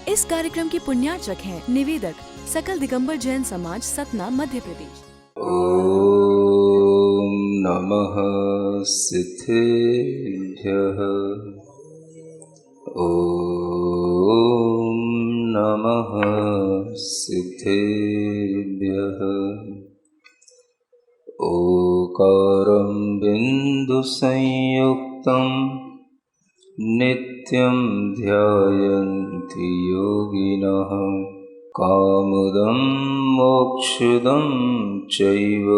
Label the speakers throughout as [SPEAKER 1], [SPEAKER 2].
[SPEAKER 1] इस कार्यक्रम के पुण्यार्चक हैं निवेदक सकल दिगंबर जैन समाज, सतना, मध्य प्रदेश।
[SPEAKER 2] ओम नमः सिद्धेभ्यः। ओम नमः सिद्धेभ्यः। ओकारं बिन्दुसंयुक्तं नित्यं ध्यायन्ति योगिनः। कामदं मोक्षदं चैव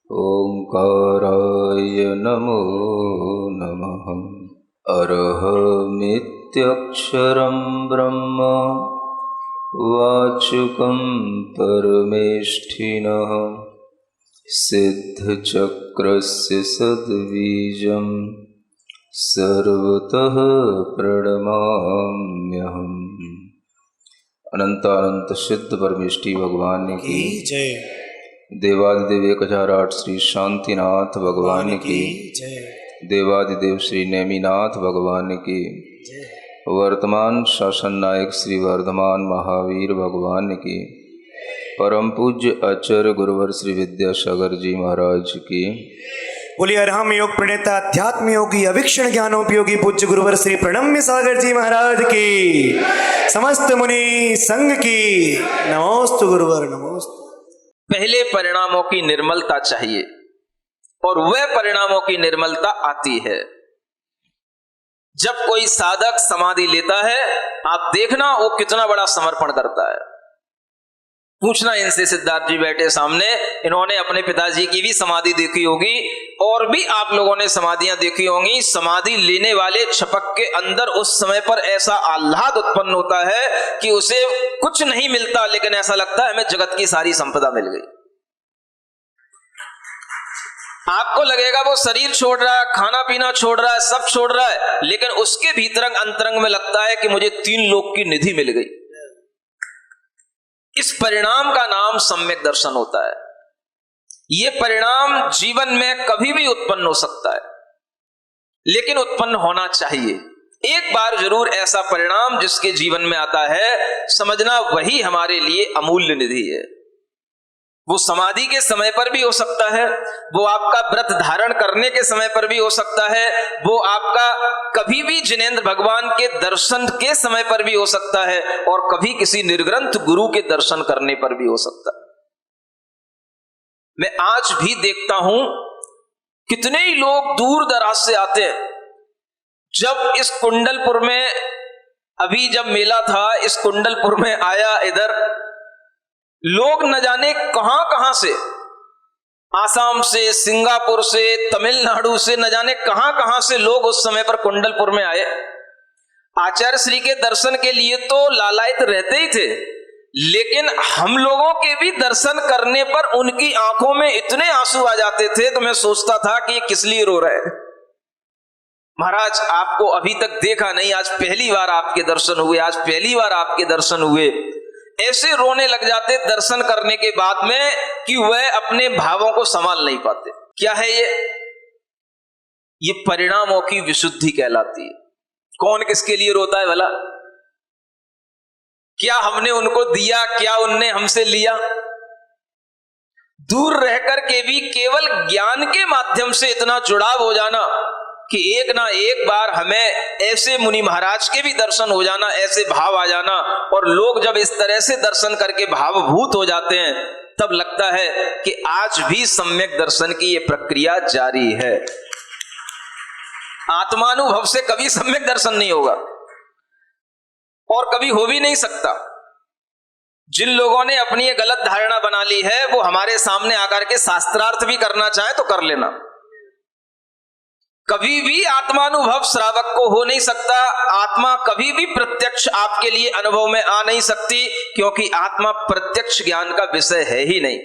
[SPEAKER 2] ओंकाराय नमो नमः। अरहमित्यक्षरं ब्रह्म वाचुकं परमेष्ठिनः। सिद्धचक्रस्य सद्बीजं सर्वतः प्रणमाम्यहम्। अनंतानंत सिद्ध परमेष्ठी भगवान की
[SPEAKER 3] जय।
[SPEAKER 2] देवादिदेव 1008 श्री शांतिनाथ भगवान की
[SPEAKER 3] जय।
[SPEAKER 2] देवादिदेव श्री नेमिनाथ भगवान की
[SPEAKER 3] जय।
[SPEAKER 2] वर्तमान शासन नायक श्री वर्धमान महावीर भगवान की परम पूज्य आचार्य गुरुवर श्री विद्यासागर जी महाराज की।
[SPEAKER 3] बोलिए अरहम योग प्रणेता अध्यात्म योगी अविक्षण ज्ञानोपयोगी पूज्य गुरुवर श्री प्रणम्य सागर जी महाराज की, समस्त मुनि संघ की नमोस्तु गुरुवर नमोस्तु।
[SPEAKER 4] पहले परिणामों की निर्मलता चाहिए और वह परिणामों की निर्मलता आती है जब कोई साधक समाधि लेता है। आप देखना वो कितना बड़ा समर्पण करता है। पूछना इनसे, सिद्धार्थ जी बैठे सामने, इन्होंने अपने पिताजी की भी समाधि देखी होगी और भी आप लोगों ने समाधियां देखी होंगी। समाधि लेने वाले छपक के अंदर उस समय पर ऐसा आह्लाद उत्पन्न होता है कि उसे कुछ नहीं मिलता, लेकिन ऐसा लगता है हमें जगत की सारी संपदा मिल गई। आपको लगेगा वो शरीर छोड़ रहा है, खाना पीना छोड़ रहा है, सब छोड़ रहा है, लेकिन उसके भीतरंग अंतरंग में लगता है कि मुझे 3 लोक की निधि मिल गई। इस परिणाम का नाम सम्यक दर्शन होता है। यह परिणाम जीवन में कभी भी उत्पन्न हो सकता है, लेकिन उत्पन्न होना चाहिए। एक बार जरूर ऐसा परिणाम जिसके जीवन में आता है, समझना वही हमारे लिए अमूल्य निधि है। वो समाधि के समय पर भी हो सकता है, वो आपका व्रत धारण करने के समय पर भी हो सकता है, वो आपका कभी भी जिनेंद्र भगवान के दर्शन के समय पर भी हो सकता है, और कभी किसी निर्ग्रंथ गुरु के दर्शन करने पर भी हो सकता है। मैं आज भी देखता हूं कितने ही लोग दूर दराज से आते हैं। जब इस कुंडलपुर में, अभी जब मेला था, इस कुंडलपुर में आया, इधर लोग न जाने कहां कहां से, आसाम से, सिंगापुर से, तमिलनाडु से, न जाने कहां कहां से लोग उस समय पर कुंडलपुर में आए। आचार्य श्री के दर्शन के लिए तो लालायित रहते ही थे, लेकिन हम लोगों के भी दर्शन करने पर उनकी आंखों में इतने आंसू आ जाते थे तो मैं सोचता था कि ये किस लिए रो रहे हैं। महाराज आपको अभी तक देखा नहीं, आज पहली बार आपके दर्शन हुए, आज पहली बार आपके दर्शन हुए। ऐसे रोने लग जाते दर्शन करने के बाद में कि वह अपने भावों को संभाल नहीं पाते। क्या है ये परिणामों की विशुद्धि कहलाती है। कौन किसके लिए रोता है भला? क्या हमने उनको दिया, क्या उनने हमसे लिया? दूर रहकर के भी केवल ज्ञान के माध्यम से इतना जुड़ाव हो जाना कि एक ना एक बार हमें ऐसे मुनि महाराज के भी दर्शन हो जाना, ऐसे भाव आ जाना, और लोग जब इस तरह से दर्शन करके भावभूत हो जाते हैं तब लगता है कि आज भी सम्यक दर्शन की यह प्रक्रिया जारी है। आत्मानुभव से कभी सम्यक दर्शन नहीं होगा और कभी हो भी नहीं सकता। जिन लोगों ने अपनी ये गलत धारणा बना ली है, वो हमारे सामने आकर के शास्त्रार्थ भी करना चाहे तो कर लेना। कभी भी आत्मानुभव श्रावक को हो नहीं सकता। आत्मा कभी भी प्रत्यक्ष आपके लिए अनुभव में आ नहीं सकती, क्योंकि आत्मा प्रत्यक्ष ज्ञान का विषय है ही नहीं।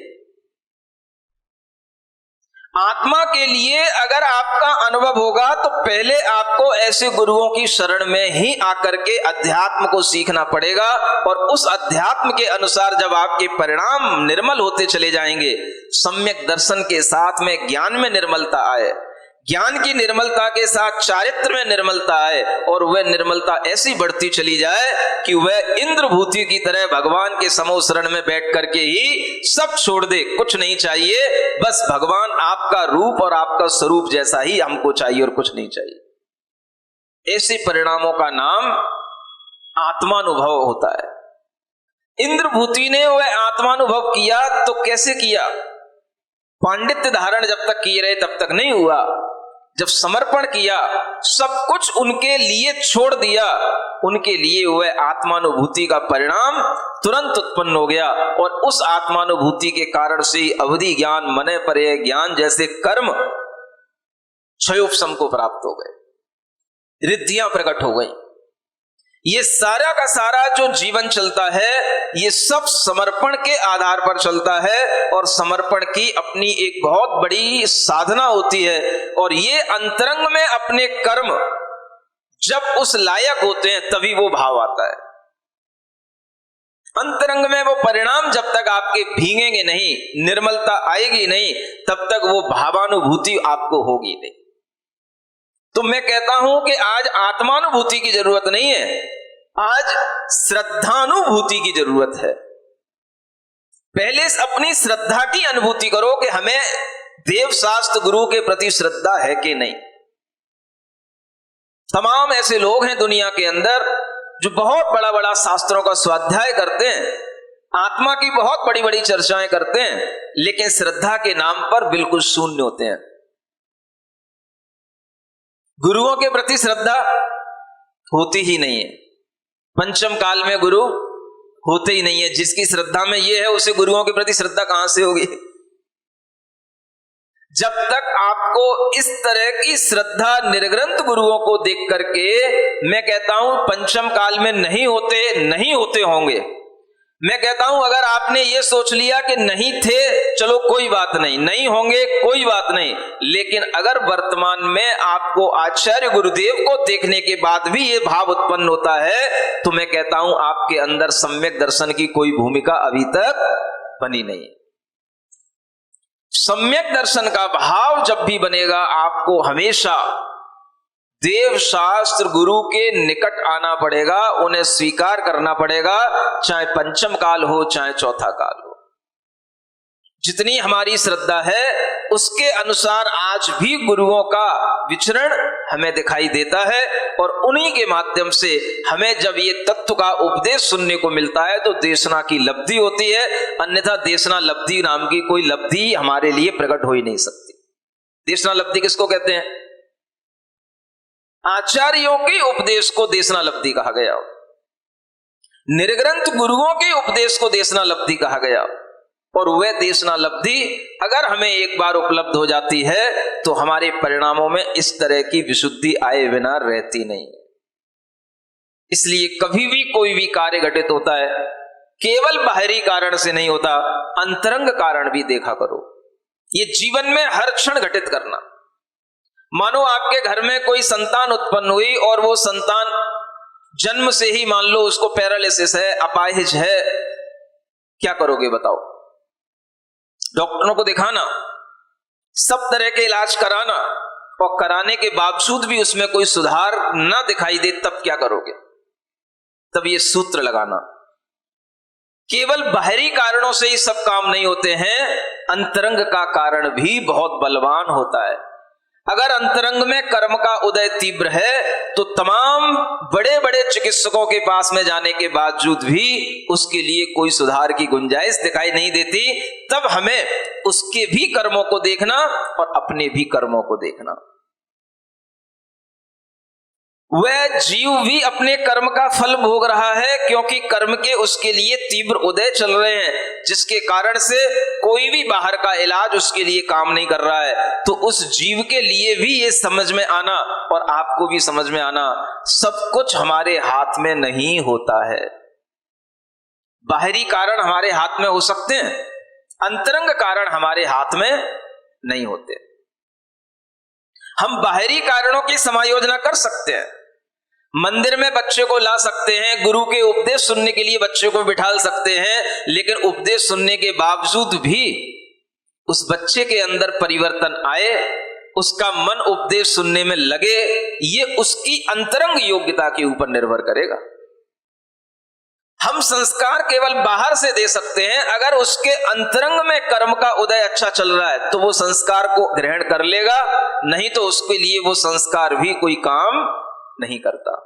[SPEAKER 4] आत्मा के लिए अगर आपका अनुभव होगा तो पहले आपको ऐसे गुरुओं की शरण में ही आकर के अध्यात्म को सीखना पड़ेगा, और उस अध्यात्म के अनुसार जब आपके परिणाम निर्मल होते चले जाएंगे, सम्यक दर्शन के साथ में ज्ञान में निर्मलता आए, ज्ञान की निर्मलता के साथ चारित्र में निर्मलता आए और वह निर्मलता ऐसी बढ़ती चली जाए कि वह इंद्रभूति की तरह भगवान के समो शरण में बैठ करके ही सब छोड़ दे, कुछ नहीं चाहिए, बस भगवान आपका रूप और आपका स्वरूप जैसा ही हमको चाहिए और कुछ नहीं चाहिए। ऐसे परिणामों का नाम आत्मानुभव होता है। इंद्रभूति ने वह आत्मानुभव किया तो कैसे किया? पांडित्य धारण जब तक किए रहे तब तक नहीं हुआ। जब समर्पण किया, सब कुछ उनके लिए छोड़ दिया, उनके लिए वह आत्मानुभूति का परिणाम तुरंत उत्पन्न हो गया और उस आत्मानुभूति के कारण से अवधि ज्ञान, मने परे ज्ञान जैसे कर्म क्षयोपशम को प्राप्त हो गए, रिद्धियां प्रकट हो गई। ये सारा का सारा जो जीवन चलता है ये सब समर्पण के आधार पर चलता है और समर्पण की अपनी एक बहुत बड़ी साधना होती है और ये अंतरंग में अपने कर्म जब उस लायक होते हैं तभी वो भाव आता है। अंतरंग में वो परिणाम जब तक आपके भीगेंगे नहीं, निर्मलता आएगी नहीं, तब तक वो भावानुभूति आपको होगी नहीं। तो मैं कहता हूं कि आज आत्मानुभूति की जरूरत नहीं है, आज श्रद्धानुभूति की जरूरत है। पहले अपनी श्रद्धा की अनुभूति करो कि हमें देव शास्त्र गुरु के प्रति श्रद्धा है कि नहीं। तमाम ऐसे लोग हैं दुनिया के अंदर जो बहुत बड़ा बड़ा शास्त्रों का स्वाध्याय करते हैं, आत्मा की बहुत बड़ी बड़ी चर्चाएं करते हैं, लेकिन श्रद्धा के नाम पर बिल्कुल शून्य होते हैं। गुरुओं के प्रति श्रद्धा होती ही नहीं है। पंचम काल में गुरु होते ही नहीं है। जिसकी श्रद्धा में ये है उसे गुरुओं के प्रति श्रद्धा कहां से होगी? जब तक आपको इस तरह की श्रद्धा निर्ग्रंथ गुरुओं को देख करके, मैं कहता हूं पंचम काल में नहीं होते होंगे। मैं कहता हूं अगर आपने ये सोच लिया कि नहीं थे, चलो कोई बात नहीं, नहीं होंगे कोई बात नहीं, लेकिन अगर वर्तमान में आपको आचार्य गुरुदेव को देखने के बाद भी ये भाव उत्पन्न होता है तो मैं कहता हूं आपके अंदर सम्यक दर्शन की कोई भूमिका अभी तक बनी नहीं। सम्यक दर्शन का भाव जब भी बनेगा आपको हमेशा देव शास्त्र गुरु के निकट आना पड़ेगा, उन्हें स्वीकार करना पड़ेगा, चाहे पंचम काल हो चाहे चौथा काल हो। जितनी हमारी श्रद्धा है उसके अनुसार आज भी गुरुओं का विचरण हमें दिखाई देता है और उन्हीं के माध्यम से हमें जब ये तत्व का उपदेश सुनने को मिलता है तो देशना की लब्धि होती है, अन्यथा देशना लब्धि नाम की कोई लब्धि हमारे लिए प्रकट हो ही नहीं सकती। देशना लब्धि किसको कहते हैं? आचार्यों के उपदेश को देशना लब्धि कहा गया, निर्ग्रंथ गुरुओं के उपदेश को देशना लब्धि कहा गया। और वह देशना लब्धि अगर हमें एक बार उपलब्ध हो जाती है तो हमारे परिणामों में इस तरह की विशुद्धि आए बिना रहती नहीं। इसलिए कभी भी कोई भी कार्य घटित होता है केवल बाहरी कारण से नहीं होता, अंतरंग कारण भी देखा करो। ये जीवन में हर क्षण घटित करना। मानो आपके घर में कोई संतान उत्पन्न हुई और वो संतान जन्म से ही मान लो उसको पैरालिसिस है, अपाहिज है, क्या करोगे बताओ? डॉक्टरों को दिखाना, सब तरह के इलाज कराना और कराने के बावजूद भी उसमें कोई सुधार ना दिखाई दे, तब क्या करोगे? तब ये सूत्र लगाना, केवल बाहरी कारणों से ही सब काम नहीं होते हैं, अंतरंग का कारण भी बहुत बलवान होता है। अगर अंतरंग में कर्म का उदय तीव्र है तो तमाम बड़े बड़े चिकित्सकों के पास में जाने के बावजूद भी उसके लिए कोई सुधार की गुंजाइश दिखाई नहीं देती। तब हमें उसके भी कर्मों को देखना और अपने भी कर्मों को देखना। वह जीव भी अपने कर्म का फल भोग रहा है क्योंकि कर्म के उसके लिए तीव्र उदय चल रहे हैं, जिसके कारण से कोई भी बाहर का इलाज उसके लिए काम नहीं कर रहा है। तो उस जीव के लिए भी ये समझ में आना और आपको भी समझ में आना, सब कुछ हमारे हाथ में नहीं होता है। बाहरी कारण हमारे हाथ में हो सकते हैं, अंतरंग कारण हमारे हाथ में नहीं होते। हम बाहरी कारणों की समायोजना कर सकते हैं, मंदिर में बच्चे को ला सकते हैं, गुरु के उपदेश सुनने के लिए बच्चे को बिठा सकते हैं, लेकिन उपदेश सुनने के बावजूद भी उस बच्चे के अंदर परिवर्तन आए उसका मन उपदेश सुनने में लगे, ये उसकी अंतरंग योग्यता के ऊपर निर्भर करेगा। हम संस्कार केवल बाहर से दे सकते हैं, अगर उसके अंतरंग में कर्म का उदय अच्छा चल रहा है तो वो संस्कार को ग्रहण कर लेगा, नहीं तो उसके लिए वो संस्कार भी कोई काम नहीं करता।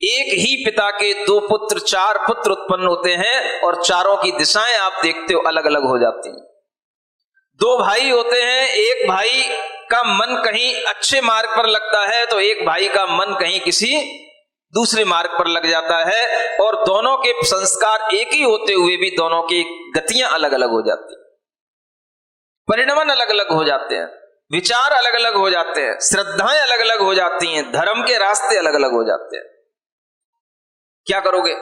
[SPEAKER 4] एक ही पिता के 2 पुत्र 4 पुत्र उत्पन्न होते हैं और चारों की दिशाएं आप देखते हो अलग अलग हो जाती हैं। 2 भाई होते हैं, एक भाई का मन कहीं अच्छे मार्ग पर लगता है तो एक भाई का मन कहीं किसी दूसरे मार्ग पर लग जाता है, और दोनों के संस्कार एक ही होते हुए भी दोनों की गतियां अलग अलग हो जाती हैं, परिणमन अलग अलग हो जाते हैं, विचार अलग अलग हो जाते हैं, श्रद्धाएं अलग अलग हो जाती हैं, धर्म के रास्ते अलग अलग हो जाते हैं। क्या करोगे?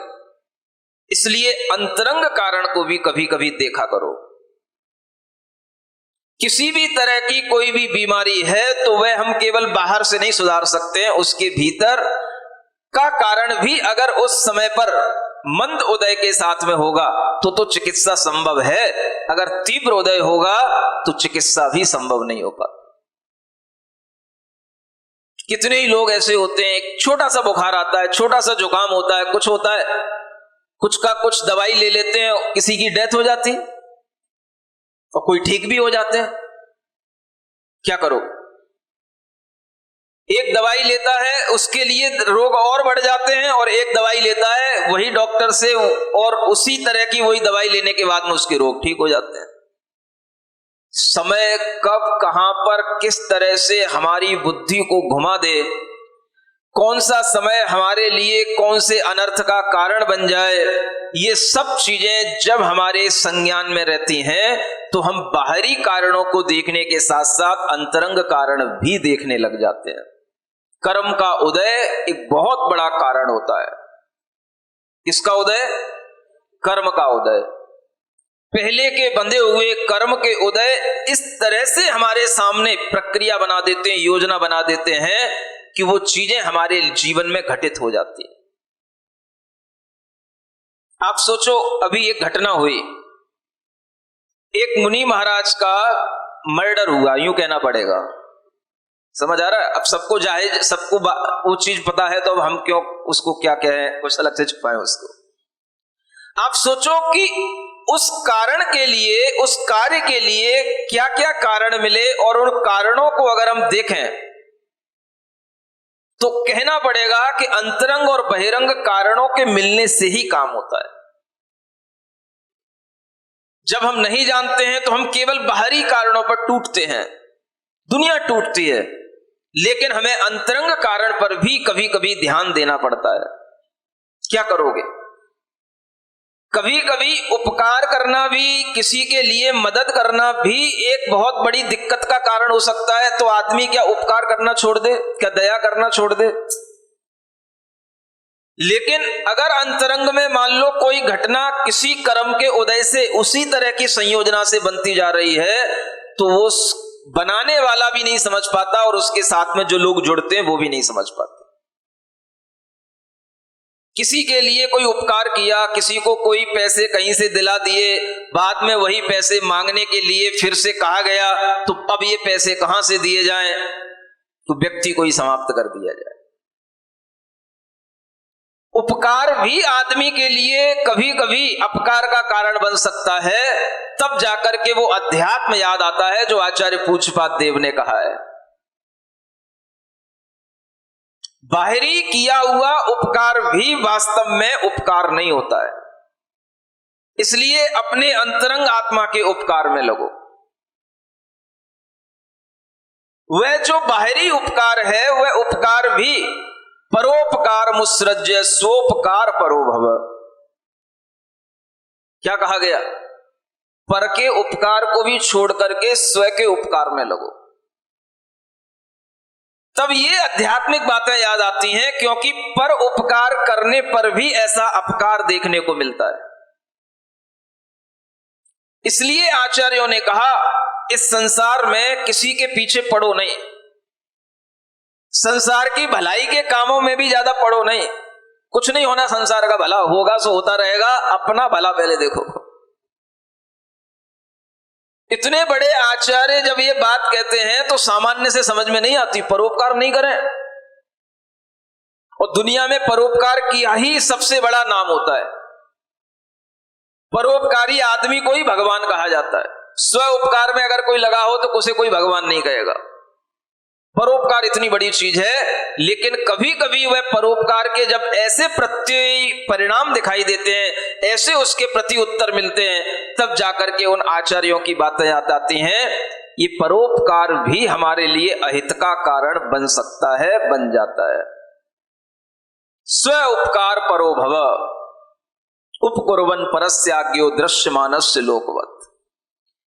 [SPEAKER 4] इसलिए अंतरंग कारण को भी कभी कभी देखा करो। किसी भी तरह की कोई भी बीमारी है तो वह हम केवल बाहर से नहीं सुधार सकते हैं, उसके भीतर का कारण भी अगर उस समय पर मंद उदय के साथ में होगा तो चिकित्सा संभव है, अगर तीव्र उदय होगा तो चिकित्सा भी संभव नहीं हो पाती। कितने ही लोग ऐसे होते हैं, एक छोटा सा बुखार आता है, छोटा सा जुकाम होता है, कुछ होता है, कुछ का कुछ दवाई ले लेते हैं, किसी की डेथ हो जाती और कोई ठीक भी हो जाते हैं। क्या करो? एक दवाई लेता है उसके लिए रोग और बढ़ जाते हैं, और एक दवाई लेता है वही डॉक्टर से और उसी तरह की वही दवाई लेने के बाद में उसके रोग ठीक हो जाते हैं। समय कब कहां पर किस तरह से हमारी बुद्धि को घुमा दे, कौन सा समय हमारे लिए कौन से अनर्थ का कारण बन जाए, ये सब चीजें जब हमारे संज्ञान में रहती हैं तो हम बाहरी कारणों को देखने के साथ साथ अंतरंग कारण भी देखने लग जाते हैं। कर्म का उदय एक बहुत बड़ा कारण होता है। किसका उदय? कर्म का उदय। पहले के बंधे हुए कर्म के उदय इस तरह से हमारे सामने प्रक्रिया बना देते हैं, योजना बना देते हैं कि वो चीजें हमारे जीवन में घटित हो जाती है। आप सोचो, अभी एक घटना हुई, एक मुनि महाराज का मर्डर हुआ, यूं कहना पड़ेगा। समझ आ रहा है? अब सबको जाहिर, सबको वो चीज पता है, तो अब हम क्यों उसको क्या कहें, कुछ अलग से छुपाएं उसको। आप सोचो कि उस कारण के लिए, उस कार्य के लिए क्या क्या कारण मिले, और उन कारणों को अगर हम देखें तो कहना पड़ेगा कि अंतरंग और बहिरंग कारणों के मिलने से ही काम होता है। जब हम नहीं जानते हैं तो हम केवल बाहरी कारणों पर टूटते हैं, दुनिया टूटती है, लेकिन हमें अंतरंग कारण पर भी कभी कभी ध्यान देना पड़ता है। क्या करोगे? कभी कभी उपकार करना भी, किसी के लिए मदद करना भी एक बहुत बड़ी दिक्कत का कारण हो सकता है। तो आदमी क्या उपकार करना छोड़ दे? क्या दया करना छोड़ दे? लेकिन अगर अंतरंग में मान लो कोई घटना किसी कर्म के उदय से उसी तरह की संयोजना से बनती जा रही है, तो वो बनाने वाला भी नहीं समझ पाता और उसके साथ में जो लोग जुड़ते हैं वो भी नहीं समझ पाते। किसी के लिए कोई उपकार किया, किसी को कोई पैसे कहीं से दिला दिए, बाद में वही पैसे मांगने के लिए फिर से कहा गया, तो अब ये पैसे कहां से दिए जाएं, तो व्यक्ति को ही समाप्त कर दिया जाए। उपकार भी आदमी के लिए कभी कभी अपकार का कारण बन सकता है, तब जाकर के वो अध्यात्म याद आता है जो आचार्य पूज्यपाद देव ने कहा है। बाहरी किया हुआ उपकार भी वास्तव में उपकार नहीं होता है, इसलिए अपने अंतरंग आत्मा के उपकार में लगो। वह जो बाहरी उपकार है वह उपकार भी परोपकार मुसृज्य सोपकार परो भव। क्या कहा गया? पर के उपकार को भी छोड़ करके स्व के उपकार में लगो। तब ये आध्यात्मिक बातें याद आती हैं, क्योंकि पर उपकार करने पर भी ऐसा अपकार देखने को मिलता है। इसलिए आचार्यों ने कहा, इस संसार में किसी के पीछे पड़ो नहीं, संसार की भलाई के कामों में भी ज्यादा पड़ो नहीं। कुछ नहीं होना संसार का भला, होगा सो होता रहेगा, अपना भला पहले देखो। इतने बड़े आचार्य जब ये बात कहते हैं तो सामान्य से समझ में नहीं आती, परोपकार नहीं करें। और दुनिया में परोपकार किया ही सबसे बड़ा नाम होता है। परोपकारी आदमी को ही भगवान कहा जाता है। स्व उपकार में अगर कोई लगा हो तो उसे कोई भगवान नहीं कहेगा। परोपकार इतनी बड़ी चीज है, लेकिन कभी कभी वह परोपकार के जब ऐसे प्रत्यय परिणाम दिखाई देते हैं, ऐसे उसके प्रति उत्तर मिलते हैं, तब जाकर के उन आचार्यों की बातें आती हैं। ये परोपकार भी हमारे लिए अहित का कारण बन सकता है, बन जाता है। स्व उपकार परो भव उपकुर्वन् परस्याज्ञो दृश्यमानस्य लोकवत्।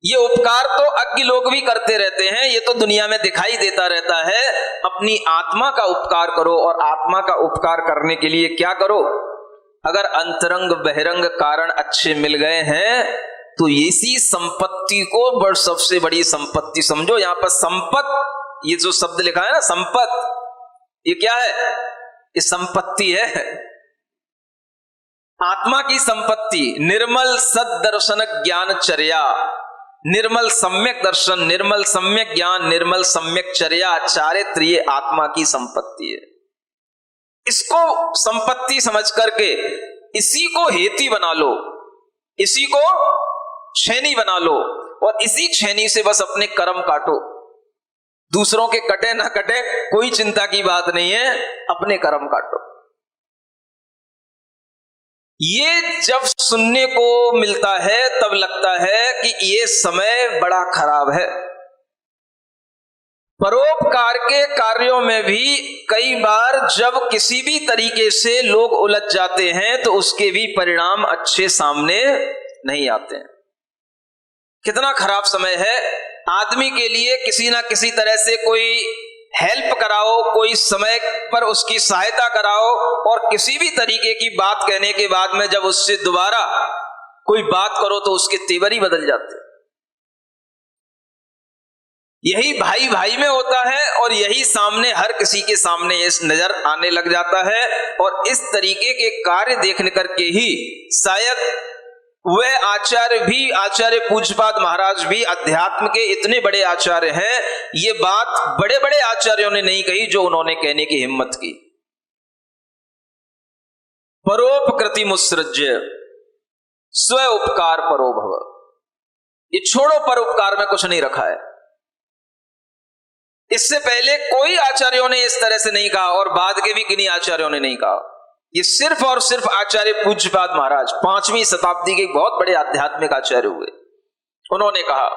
[SPEAKER 4] ये उपकार तो अज्ञ लोग भी करते रहते हैं, ये तो दुनिया में दिखाई देता रहता है। अपनी आत्मा का उपकार करो, और आत्मा का उपकार करने के लिए क्या करो? अगर अंतरंग बहिरंग कारण अच्छे मिल गए हैं तो इसी संपत्ति को सबसे बड़ी संपत्ति समझो। यहां पर संपत, ये जो शब्द लिखा है ना संपत, ये क्या है? ये संपत्ति है, आत्मा की संपत्ति। निर्मल सद्दर्शन ज्ञान चर्या, निर्मल सम्यक दर्शन, निर्मल सम्यक ज्ञान, निर्मल सम्यक चर्या, चारित्र, ये आत्मा की संपत्ति है। इसको संपत्ति समझ करके इसी को हेती बना लो, इसी को छैनी बना लो, और इसी छैनी से बस अपने कर्म काटो। दूसरों के कटे ना कटे कोई चिंता की बात नहीं है, अपने कर्म काटो। ये जब सुनने को मिलता है तब लगता है कि ये समय बड़ा खराब है। परोपकार के कार्यों में भी कई बार जब किसी भी तरीके से लोग उलझ जाते हैं तो उसके भी परिणाम अच्छे सामने नहीं आते हैं। कितना खराब समय है आदमी के लिए। किसी ना किसी तरह से कोई हेल्प कराओ, कोई समय पर उसकी सहायता कराओ, और किसी भी तरीके की बात कहने के बाद में जब उससे दोबारा कोई बात करो तो उसके तेवर ही बदल जाते। यही भाई भाई में होता है, और यही सामने हर किसी के सामने इस नजर आने लग जाता है। और इस तरीके के कार्य देखने करके ही शायद वह आचार्य भी, आचार्य पूज्यपाद महाराज भी अध्यात्म के इतने बड़े आचार्य हैं, ये बात बड़े बड़े आचार्यों ने नहीं कही जो उन्होंने कहने की हिम्मत की। परोपकृति मुत्सृज्य स्व उपकार परो भव। ये छोड़ो, परोपकार में कुछ नहीं रखा है। इससे पहले कोई आचार्यों ने इस तरह से नहीं कहा, और बाद के भी किन्हीं आचार्यों ने नहीं कहा। ये सिर्फ और सिर्फ आचार्य पूज्यपाद महाराज 5वीं शताब्दी के बहुत बड़े आध्यात्मिक आचार्य हुए, उन्होंने कहा।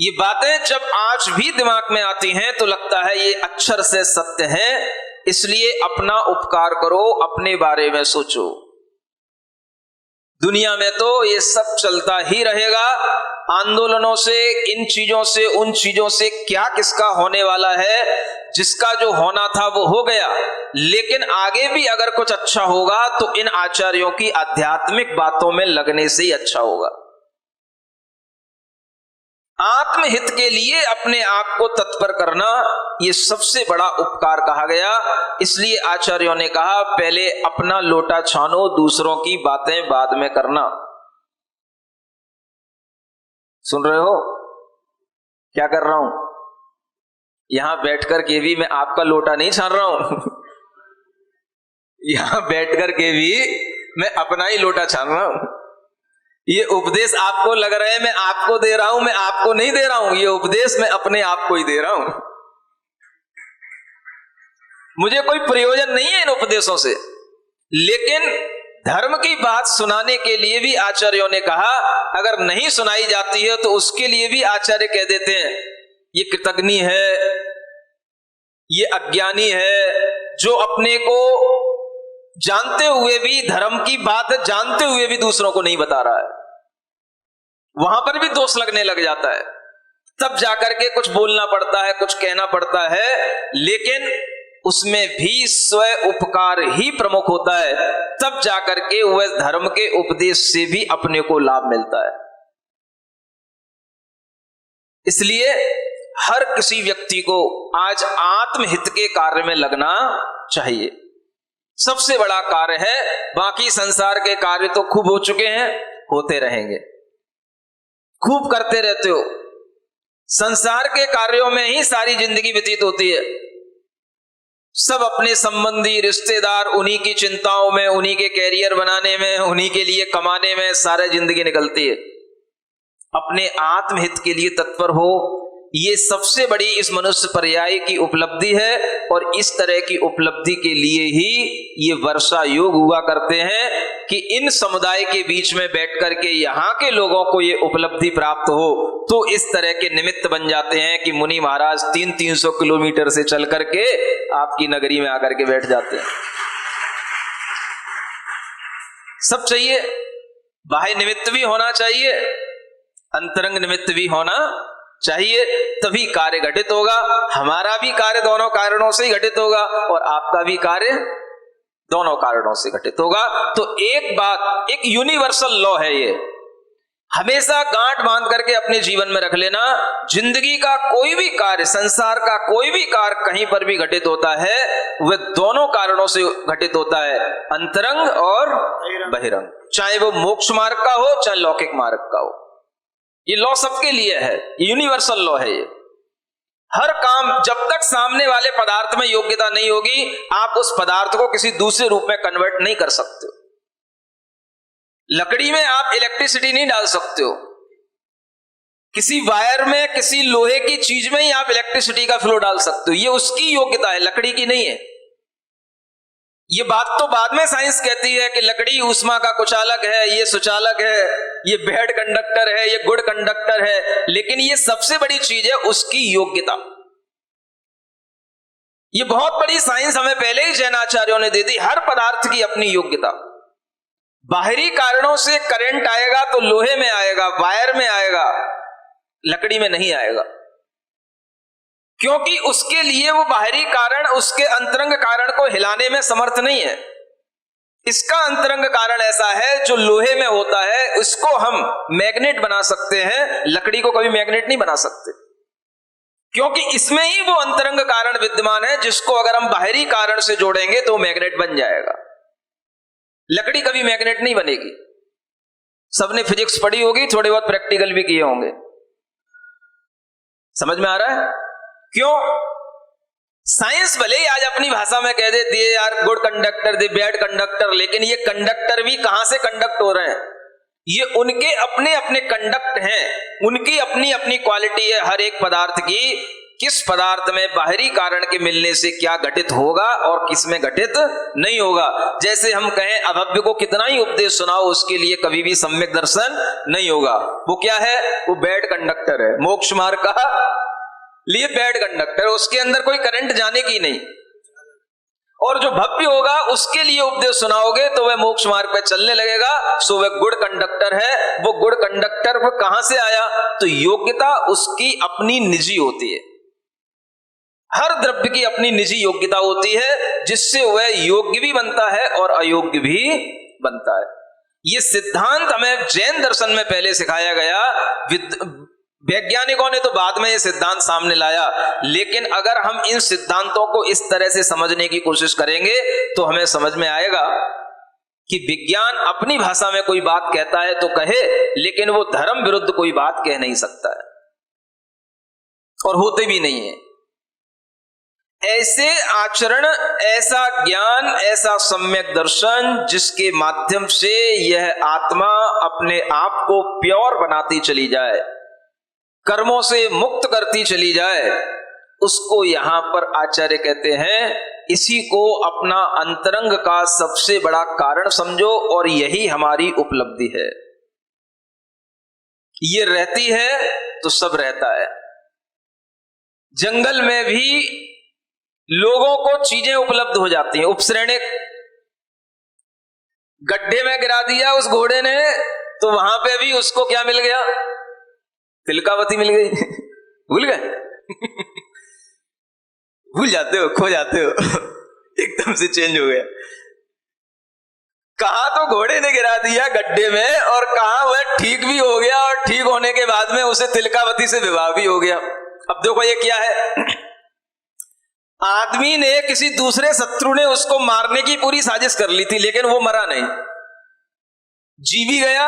[SPEAKER 4] ये बातें जब आज भी दिमाग में आती हैं तो लगता है ये अक्षर से सत्य है। इसलिए अपना उपकार करो, अपने बारे में सोचो। दुनिया में तो ये सब चलता ही रहेगा, आंदोलनों से, इन चीजों से, उन चीजों से क्या किसका होने वाला है। जिसका जो होना था वो हो गया, लेकिन आगे भी अगर कुछ अच्छा होगा तो इन आचार्यों की आध्यात्मिक बातों में लगने से ही अच्छा होगा। आत्महित के लिए अपने आप को तत्पर करना, ये सबसे बड़ा उपकार कहा गया। इसलिए आचार्यों ने कहा पहले अपना लोटा छानो, दूसरों की बातें बाद में करना। सुन रहे हो क्या कर रहा हूं? यहां बैठकर के भी मैं आपका लोटा नहीं छान रहा हूं यहां बैठकर के भी मैं अपना ही लोटा छान रहा हूं। ये उपदेश आपको लग रहा है मैं आपको दे रहा हूं, मैं आपको नहीं दे रहा हूं। ये उपदेश मैं अपने आप को ही दे रहा हूं। मुझे कोई प्रयोजन नहीं है इन उपदेशों से, लेकिन धर्म की बात सुनाने के लिए भी आचार्यों ने कहा, अगर नहीं सुनाई जाती है तो उसके लिए भी आचार्य कह देते हैं ये कृतघ्नी है, ये अज्ञानी है, जो अपने को जानते हुए भी, धर्म की बात जानते हुए भी दूसरों को नहीं बता रहा है। वहां पर भी दोष लगने लग जाता है। तब जाकर के कुछ बोलना पड़ता है, कुछ कहना पड़ता है, लेकिन उसमें भी स्व उपकार ही प्रमुख होता है। तब जाकर के वह धर्म के उपदेश से भी अपने को लाभ मिलता है। इसलिए हर किसी व्यक्ति को आज आत्महित के कार्य में लगना चाहिए। सबसे बड़ा कार्य है। बाकी संसार के कार्य तो खूब हो चुके हैं, होते रहेंगे, खूब करते रहते हो, संसार के कार्यों में ही सारी जिंदगी व्यतीत होती है। सब अपने संबंधी रिश्तेदार उन्हीं की चिंताओं में, उन्हीं के कैरियर बनाने में, उन्हीं के लिए कमाने में सारी जिंदगी निकलती है। अपने आत्महित के लिए तत्पर हो, ये सबसे बड़ी इस मनुष्य पर्याय की उपलब्धि है। और इस तरह की उपलब्धि के लिए ही ये वर्षा योग हुआ करते हैं कि इन समुदाय के बीच में बैठ करके यहाँ के लोगों को ये उपलब्धि प्राप्त हो, तो इस तरह के निमित्त बन जाते हैं कि मुनि महाराज 300-300 किलोमीटर से चल करके आपकी नगरी में आकर के बैठ जाते हैं। सब चाहिए, बाह्य निमित्त भी होना चाहिए, अंतरंग निमित्त भी होना चाहिए, तभी कार्य घटित होगा। हमारा भी कार्य दोनों कारणों से ही घटित होगा और आपका भी कार्य दोनों कारणों से घटित होगा। तो एक बात, एक यूनिवर्सल लॉ है ये, हमेशा गांठ बांध करके अपने जीवन में रख लेना। जिंदगी का कोई भी कार्य, संसार का कोई भी कार्य कहीं पर भी घटित होता है, वह दोनों कारणों से घटित होता है, अंतरंग और बहिरंग। चाहे वो मोक्ष मार्ग का हो, चाहे लौकिक मार्ग का हो, ये लॉ सबके लिए है, यूनिवर्सल लॉ है ये। हर काम, जब तक सामने वाले पदार्थ में योग्यता नहीं होगी, आप उस पदार्थ को किसी दूसरे रूप में कन्वर्ट नहीं कर सकते हो। लकड़ी में आप इलेक्ट्रिसिटी नहीं डाल सकते हो, किसी वायर में, किसी लोहे की चीज में ही आप इलेक्ट्रिसिटी का फ्लो डाल सकते हो। ये उसकी योग्यता है, लकड़ी की नहीं है। ये बात तो बाद में साइंस कहती है कि लकड़ी ऊष्मा का कुचालक है, ये सुचालक है, ये बैड कंडक्टर है, ये गुड कंडक्टर है, लेकिन ये सबसे बड़ी चीज है उसकी योग्यता। ये बहुत बड़ी साइंस हमें पहले ही जैन आचार्यों ने दे दी। हर पदार्थ की अपनी योग्यता। बाहरी कारणों से करंट आएगा तो लोहे में आएगा, वायर में आएगा, लकड़ी में नहीं आएगा, क्योंकि उसके लिए वो बाहरी कारण उसके अंतरंग कारण को हिलाने में समर्थ नहीं है। इसका अंतरंग कारण ऐसा है जो लोहे में होता है, उसको हम मैग्नेट बना सकते हैं, लकड़ी को कभी मैग्नेट नहीं बना सकते, क्योंकि इसमें ही वो अंतरंग कारण विद्यमान है जिसको अगर हम बाहरी कारण से जोड़ेंगे तो मैग्नेट बन जाएगा। लकड़ी कभी मैग्नेट नहीं बनेगी। सबने फिजिक्स पढ़ी होगी, थोड़े बहुत प्रैक्टिकल भी किए होंगे, समझ में आ रहा है? क्यों? साइंस भले ही आज अपनी भाषा में कह देती है यार गुड कंडक्टर दे बैड कंडक्टर, लेकिन ये कंडक्टर भी कहां से कंडक्ट हो रहे हैं? ये उनके अपने अपने कंडक्ट हैं, उनकी अपनी अपनी क्वालिटी है हर एक पदार्थ की। किस पदार्थ में बाहरी कारण के मिलने से क्या घटित होगा और किस में घटित नहीं होगा। जैसे हम कहें अभव्य को कितना ही उपदेश सुनाओ, उसके लिए कभी भी सम्यक दर्शन नहीं होगा। वो क्या है? वो बैड कंडक्टर है, मोक्ष मार्ग का लिए बैड कंडक्टर, उसके अंदर कोई करंट जाने की नहीं। और जो भव्य होगा उसके लिए उपदेश सुनाओगे तो वह मोक्ष मार्ग पे चलने लगेगा, सो वह गुड कंडक्टर है। वो गुड कंडक्टर वो कहां से आया? तो योग्यता उसकी अपनी निजी होती है। हर द्रव्य की अपनी निजी योग्यता होती है, जिससे वह योग्य भी बनता है और अयोग्य भी बनता है। यह सिद्धांत हमें जैन दर्शन में पहले सिखाया गया। वैज्ञानिकों ने तो बाद में ये सिद्धांत सामने लाया, लेकिन अगर हम इन सिद्धांतों को इस तरह से समझने की कोशिश करेंगे तो हमें समझ में आएगा कि विज्ञान अपनी भाषा में कोई बात कहता है तो कहे, लेकिन वो धर्म विरुद्ध कोई बात कह नहीं सकता है और होते भी नहीं है। ऐसे आचरण, ऐसा ज्ञान, ऐसा सम्यक दर्शन जिसके माध्यम से यह आत्मा अपने आप को प्योर बनाती चली जाए, कर्मों से मुक्त करती चली जाए, उसको यहां पर आचार्य कहते हैं इसी को अपना अंतरंग का सबसे बड़ा कारण समझो और यही हमारी उपलब्धि है। ये रहती है तो सब रहता है। जंगल में भी लोगों को चीजें उपलब्ध हो जाती हैं। उपश्रेणिक गड्ढे में गिरा दिया उस घोड़े ने तो वहां पे भी उसको क्या मिल गया? तिलकावती मिल गई। भूल गए? भूल जाते हो, खो जाते हो, एकदम से चेंज हो गया। कहा तो घोड़े ने गिरा दिया गड्ढे में और कहा वह ठीक भी हो गया और ठीक होने के बाद में उसे तिलकावती से विवाह भी हो गया। अब देखो ये क्या है? आदमी ने, किसी दूसरे शत्रु ने उसको मारने की पूरी साजिश कर ली थी, लेकिन वो मरा नहीं, जी भी गया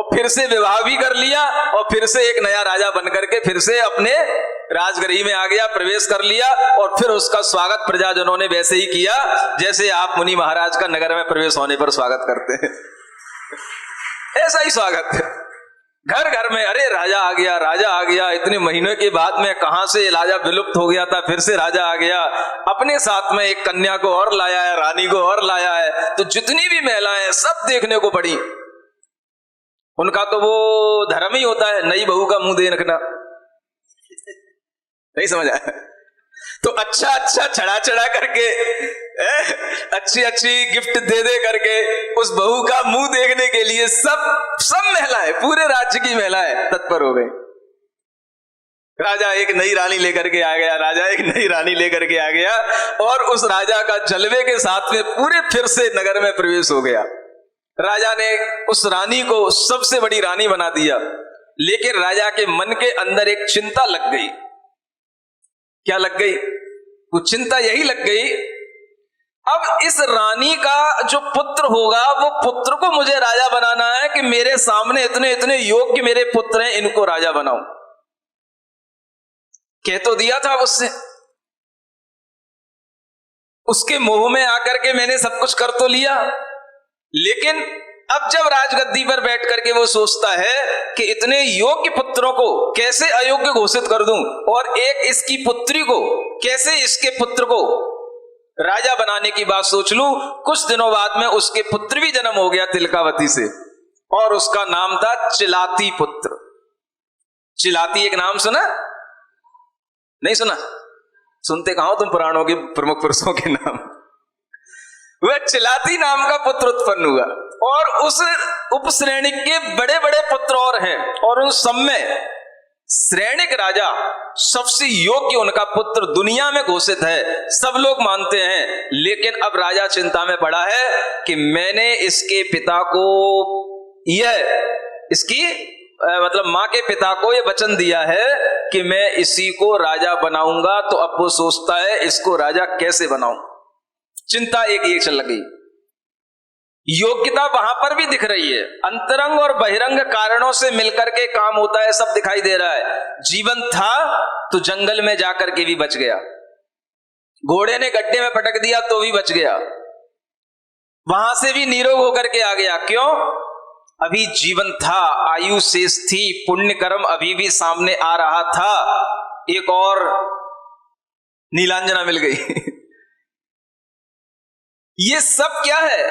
[SPEAKER 4] और फिर से विवाह भी कर लिया और फिर से एक नया राजा बनकर के फिर से अपने राजगृह में आ गया, प्रवेश कर लिया और फिर उसका स्वागत प्रजाजनों ने वैसे ही किया जैसे आप मुनि महाराज का नगर में प्रवेश होने पर स्वागत करते हैं। ऐसा ही स्वागत, घर घर में अरे राजा आ गया, राजा आ गया। इतने महीनों के बाद में कहां से राजा विलुप्त हो गया था, फिर से राजा आ गया, अपने साथ में एक कन्या को और लाया है, रानी को और लाया है। तो जितनी भी महिलाएं सब देखने को पड़ी। उनका तो वो धर्म ही होता है नई बहू का मुंह देखना, नहीं समझ आया? तो अच्छा अच्छा चढ़ा चढ़ा करके अच्छी अच्छी गिफ्ट दे दे करके उस बहू का मुंह देखने के लिए सब महिलाएं, पूरे राज्य की महिलाएं तत्पर हो गई। राजा एक नई रानी लेकर के आ गया, राजा एक नई रानी लेकर के आ गया और उस राजा का जलवे के साथ में पूरे फिर से नगर में प्रवेश हो गया। राजा ने उस रानी को सबसे बड़ी रानी बना दिया, लेकिन राजा के मन के अंदर एक चिंता लग गई। क्या लग गई? वो चिंता यही लग गई, अब इस रानी का जो पुत्र होगा वो पुत्र को मुझे राजा बनाना है कि मेरे सामने इतने इतने योग्य मेरे पुत्र हैं, इनको राजा बनाऊं। कह तो दिया था उससे, उसके मोह में आकर के मैंने सब कुछ कर तो लिया, लेकिन अब जब राजगद्दी पर बैठ करके वो सोचता है कि इतने योग्य पुत्रों को कैसे अयोग्य घोषित कर दूं और एक इसकी पुत्री को कैसे इसके पुत्र को राजा बनाने की बात सोच लूं। कुछ दिनों बाद में उसके पुत्र भी जन्म हो गया तिलकावती से, और उसका नाम था चिलाती पुत्र। चिलाती एक नाम सुना? नहीं सुना? सुनते कहां हो तुम पुराणों के प्रमुख पुरुषों के नाम? वह चिलाती नाम का पुत्र उत्पन्न हुआ और उस उपश्रेणी के बड़े बड़े पुत्र और हैं, और उन सब में श्रेणिक राजा सबसे योग्य उनका पुत्र दुनिया में घोषित है, सब लोग मानते हैं। लेकिन अब राजा चिंता में पड़ा है कि मैंने इसके पिता को इसकी मतलब मां के पिता को यह वचन दिया है कि मैं इसी को राजा बनाऊंगा, तो अब वो सोचता है इसको राजा कैसे बनाऊं। चिंता एक चल गई। योग्यता वहां पर भी दिख रही है, अंतरंग और बहिरंग कारणों से मिलकर के काम होता है, सब दिखाई दे रहा है। जीवन था तो जंगल में जाकर के भी बच गया, घोड़े ने गड्ढे में पटक दिया तो भी बच गया, वहां से भी निरोग होकर के आ गया। क्यों? अभी जीवन था, आयु शेष थी, पुण्य कर्म अभी भी सामने आ रहा था। एक और नीलांजना मिल गई। ये सब क्या है?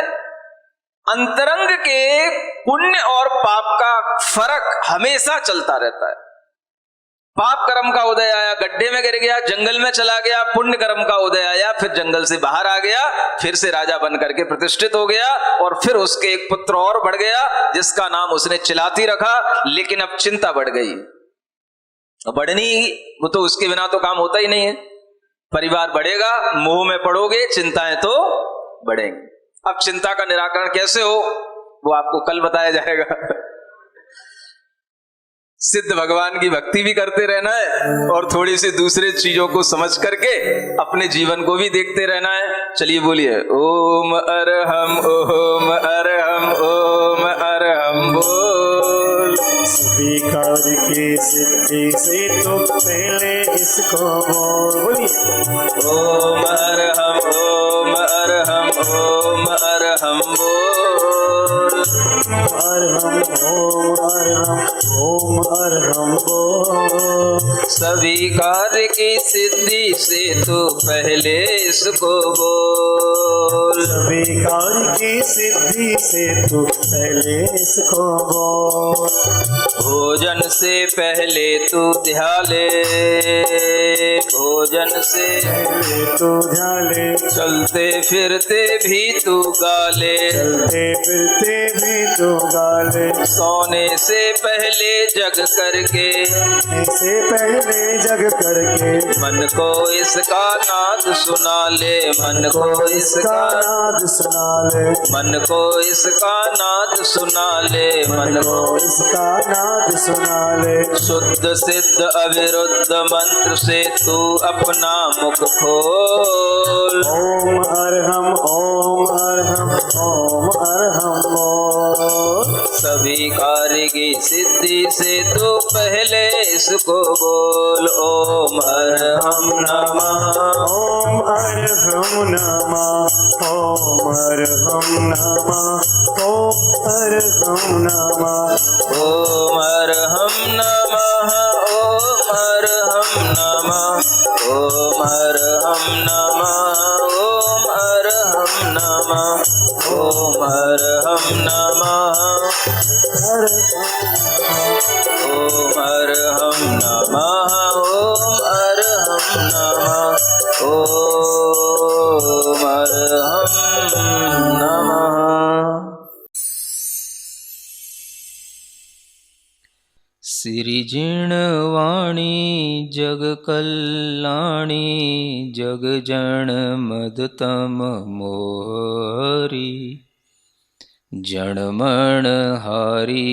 [SPEAKER 4] अंतरंग के पुण्य और पाप का फर्क हमेशा चलता रहता है। पाप कर्म का उदय आया, गड्ढे में गिर गया, जंगल में चला गया, पुण्य कर्म का उदय आया, फिर जंगल से बाहर आ गया, फिर से राजा बन करके प्रतिष्ठित हो गया, और फिर उसके एक पुत्र और बढ़ गया जिसका नाम उसने चिलाती रखा। लेकिन अब चिंता बढ़ गई, बढ़नी वो तो उसके बिना तो काम होता ही नहीं है। परिवार बढ़ेगा, मोह में पड़ोगे, चिंताएं तो बढ़ेंगी। अब चिंता का निराकरण कैसे हो वो आपको कल बताया जाएगा। सिद्ध भगवान की भक्ति भी करते रहना है और थोड़ी सी दूसरे चीजों को समझ करके अपने जीवन को भी देखते रहना है। चलिए बोलिए ओम अरहम ओम अरहम ओम अरहम बोल।
[SPEAKER 3] सभी कार्य की सिद्धि से तो पहले इसको बोलिए
[SPEAKER 4] ओम अरहम ओम अरहम ओम अरहम बोल।
[SPEAKER 3] अरहम ओम अरहम बोल।
[SPEAKER 4] सभी कार्य की सिद्धि से तो पहले इसको बोल।
[SPEAKER 3] सभी कार्य की सिद्धि से तो पहले इसको बोल।
[SPEAKER 4] भोजन से पहले तू ध्याले, भोजन से
[SPEAKER 3] पहले तो ध्याले,
[SPEAKER 4] चलते फिरते भी तू गाले,
[SPEAKER 3] चलते फिरते भी तो गाले।
[SPEAKER 4] सोने से पहले जग करके,
[SPEAKER 3] ऐसे पहले जग करके,
[SPEAKER 4] मन को इसका नाद सुना ले, मन को इसका
[SPEAKER 3] नाद सुना ले,
[SPEAKER 4] मन को इसका नाद सुना ले, मन को
[SPEAKER 3] इसका नाद सुना ले।
[SPEAKER 4] शुद्ध सिद्ध अविरुद्ध मंत्र से तू अपना मुख खोल।
[SPEAKER 3] ओम अरहम ओम अरहम ओम अरहम बोल।
[SPEAKER 4] सभी कार्य की सिद्धि से तो पहले इसको बोल ओम अरहम नमः।
[SPEAKER 3] ओम अरहम नमः। ओम अरहम नमः। ओम अरहम नमः।
[SPEAKER 4] ओम अरहम नमः। ओम अरहम नमः। ओम अरहम नमः। ओम अरहम नमः। ओम अरहम नमः। ओम अरहम नमः। ओम अरहम नमः। ओम अरहम नमः। सिरिजिणवाणी जग कल्याणी जग जन मदतम मोहरी जणमण हारी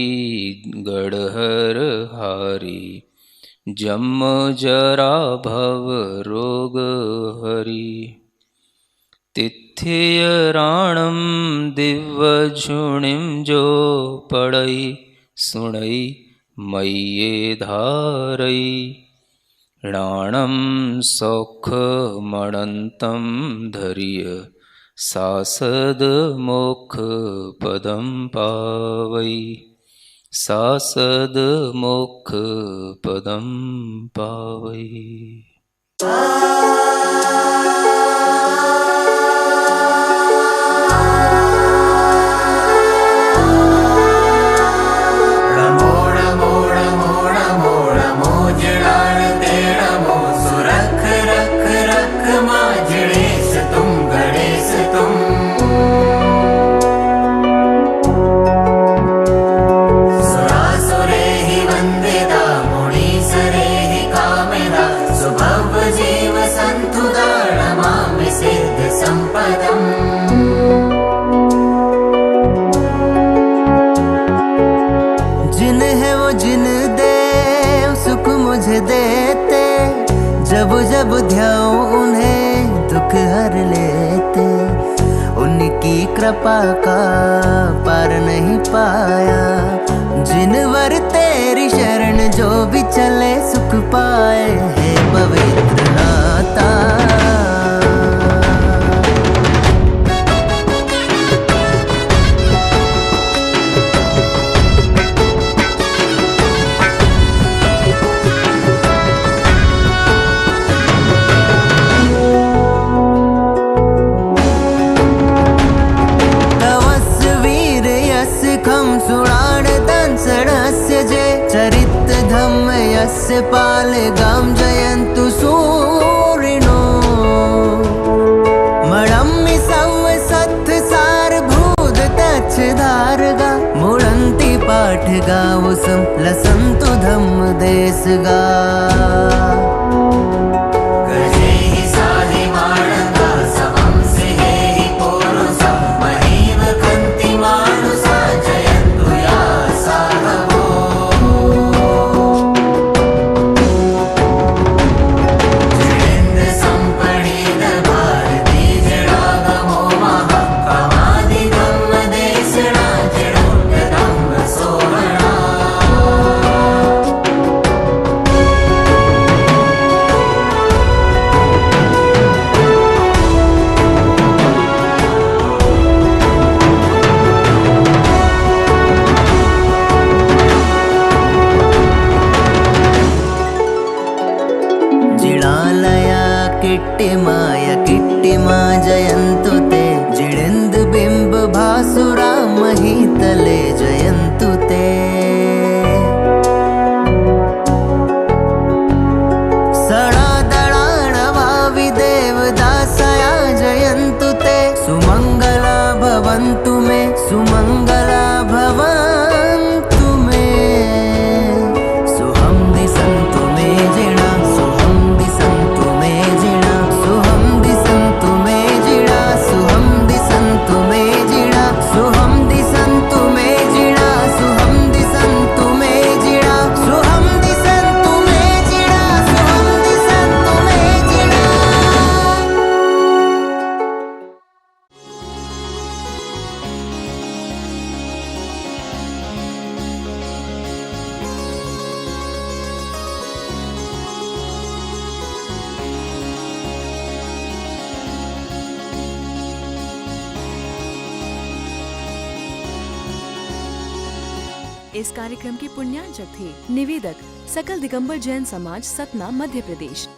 [SPEAKER 4] गढ़हर हारी जम जरा भव रोग हरि तिथियराणम दिव्य झुणिम जो पड़ई सुणई मय्ये धारई णाणं सौख मणन्तं धर्य सासद मोक्ष पदं पावै सासद मोक्ष पदं पावै।
[SPEAKER 5] जिन है वो जिन दे सुख मुझे देते, जब जब ध्याऊं उन्हें दुख हर लेते। उनकी कृपा का पार नहीं पाया, जिनवर तेरी शरण जो भी चले सुख पाए। है पवित्र नाता चरित धम्म यस्य पाल गाम जयन्तु सूरिणो मणम्मि संवसत् सार भूत तच्छ धारगा मुड़न्ति पाठ गावुसं लसन्तु धम्म देसगा। किट्टिमा जयन्तु ते जिडेन्द बिंब भासुरा महितले जयन्तु ते। सड़ा दड़ाणवा विदेवदासया जयन्तु ते सुमंगला भवन्तु मे सुमंगला भवन्तु मे। सुहं दिसन्तु मे जिणा सुहं दिसन्तु मे जिणा सुहं दिसन्तु मे जिणा
[SPEAKER 1] इस कार्यक्रम के पुण्यार्चक थे निवेदक सकल दिगंबर जैन समाज, सतना, मध्य प्रदेश।